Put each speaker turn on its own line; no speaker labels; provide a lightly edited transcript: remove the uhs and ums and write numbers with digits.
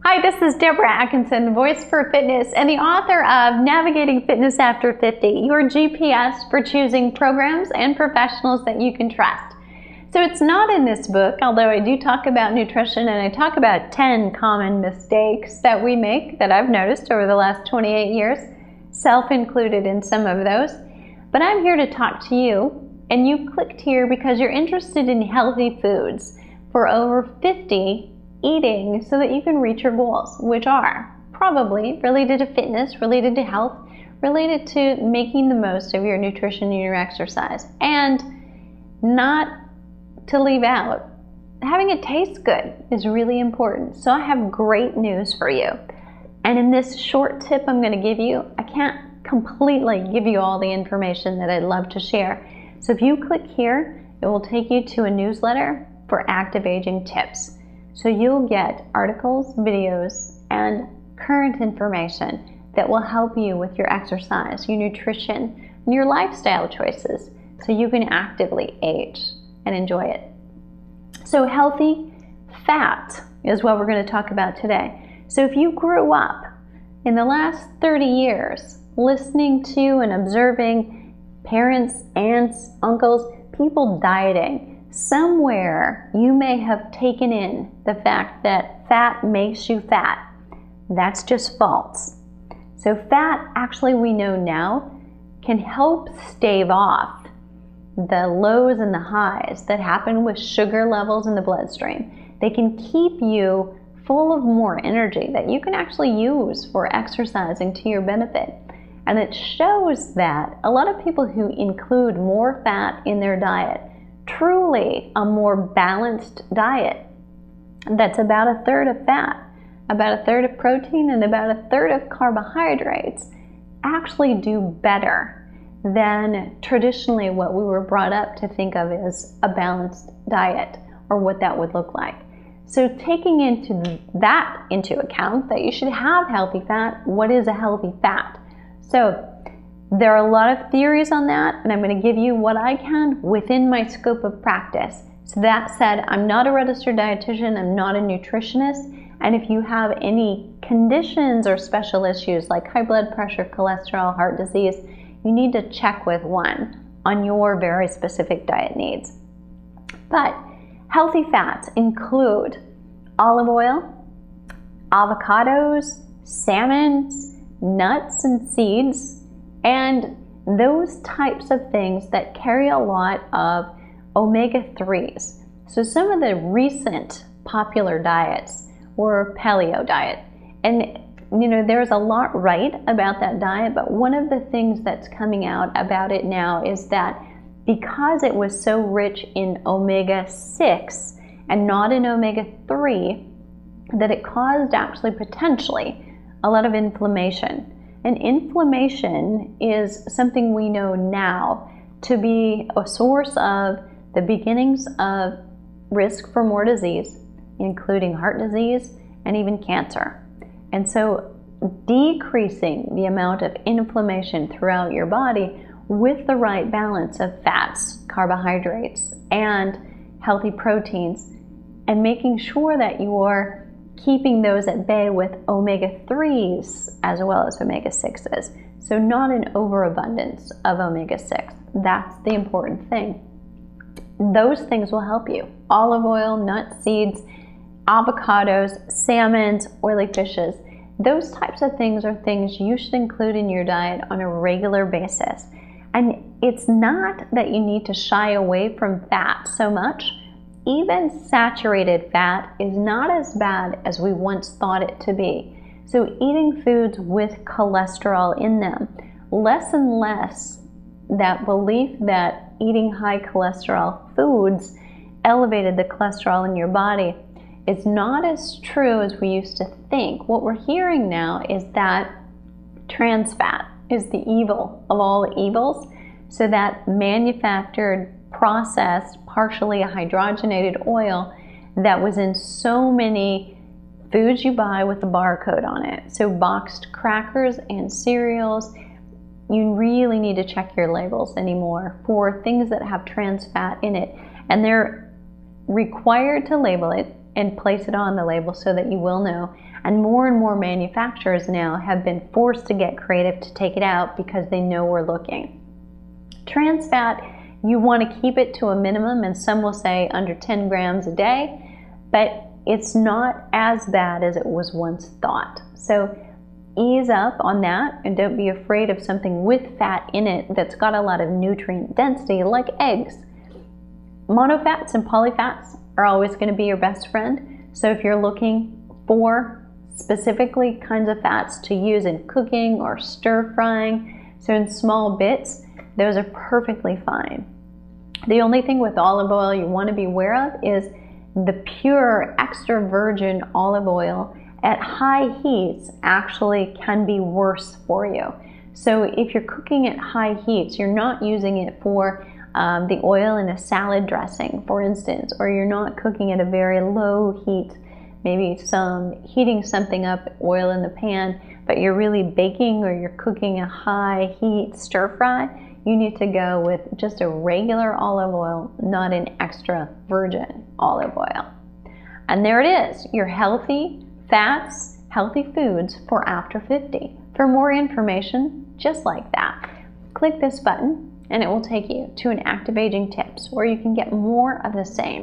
Hi, this is Deborah Atkinson, Voice for Fitness and the author of Navigating Fitness After 50, your GPS for choosing programs and professionals that you can trust. So it's not in this book, although I do talk about nutrition and I talk about 10 common mistakes that we make that I've noticed over the last 28 years, self-included in some of those. But I'm here to talk to you, and you clicked here because you're interested in healthy foods for over 50 eating so that you can reach your goals, which are probably related to fitness, related to health, related to making the most of your nutrition and your exercise. And not to leave out, having it taste good is really important. So I have great news for you. And in this short tip I'm going to give you, I can't completely give you all the information that I'd love to share. So if you click here, it will take you to a newsletter for active aging tips. So you'll get articles, videos, and current information that will help you with your exercise, your nutrition, and your lifestyle choices so you can actively age and enjoy it. So healthy fat is what we're going to talk about today. So if you grew up in the last 30 years listening to and observing parents, aunts, uncles, people dieting, somewhere you may have taken in the fact that fat makes you fat. That's just false. So fat, actually we know now, can help stave off the lows and the highs that happen with sugar levels in the bloodstream. They can keep you full of more energy that you can actually use for exercising to your benefit. And it shows that a lot of people who include more fat in their diet, truly a more balanced diet that's about a third of fat, about a third of protein, and about a third of carbohydrates, actually do better than traditionally what we were brought up to think of as a balanced diet, or what that would look like. So taking into account that you should have healthy fat, what is a healthy fat? So there are a lot of theories on that, and I'm going to give you what I can within my scope of practice. So that said, I'm not a registered dietitian, I'm not a nutritionist, and if you have any conditions or special issues like high blood pressure, cholesterol, heart disease, you need to check with one on your very specific diet needs. But healthy fats include olive oil, avocados, salmons, nuts and seeds, and those types of things that carry a lot of omega-3s. So some of the recent popular diets were paleo diet. And you know, there's a lot right about that diet, but one of the things that's coming out about it now is that because it was so rich in omega-6 and not in omega-3, that it caused actually potentially a lot of inflammation. And inflammation is something we know now to be a source of the beginnings of risk for more disease, including heart disease and even cancer. And so decreasing the amount of inflammation throughout your body with the right balance of fats, carbohydrates, and healthy proteins, and making sure that you're keeping those at bay with omega-3s as well as omega-6s. So not an overabundance of omega-6. That's the important thing. Those things will help you. Olive oil, nuts, seeds, avocados, salmons, oily fishes. Those types of things are things you should include in your diet on a regular basis. And it's not that you need to shy away from fat so much. Even saturated fat is not as bad as we once thought it to be. So eating foods with cholesterol in them, less and less that belief that eating high cholesterol foods elevated the cholesterol in your body is not as true as we used to think. What we're hearing now is that trans fat is the evil of all evils. So that manufactured, processed, partially hydrogenated oil that was in so many foods you buy with a barcode on it. So boxed crackers and cereals, you really need to check your labels anymore for things that have trans fat in it. And they're required to label it and place it on the label so that you will know. And more manufacturers now have been forced to get creative to take it out because they know we're looking. Trans fat, you want to keep it to a minimum, and some will say under 10 grams a day, but it's not as bad as it was once thought. So ease up on that and don't be afraid of something with fat in it that's got a lot of nutrient density, like eggs. Monofats and polyfats are always going to be your best friend. So if you're looking for specifically kinds of fats to use in cooking or stir frying, so in small bits, those are perfectly fine. The only thing with olive oil you want to be aware of is the pure extra virgin olive oil at high heats actually can be worse for you. So if you're cooking at high heats, you're not using it for the oil in a salad dressing, for instance, or you're not cooking at a very low heat, maybe heating something up, oil in the pan, but you're really baking or you're cooking a high heat stir fry, you need to go with just a regular olive oil, not an extra virgin olive oil. And there it is, your healthy fats, healthy foods for after 50. For more information just like that, click this button and it will take you to an Active Aging Tips where you can get more of the same.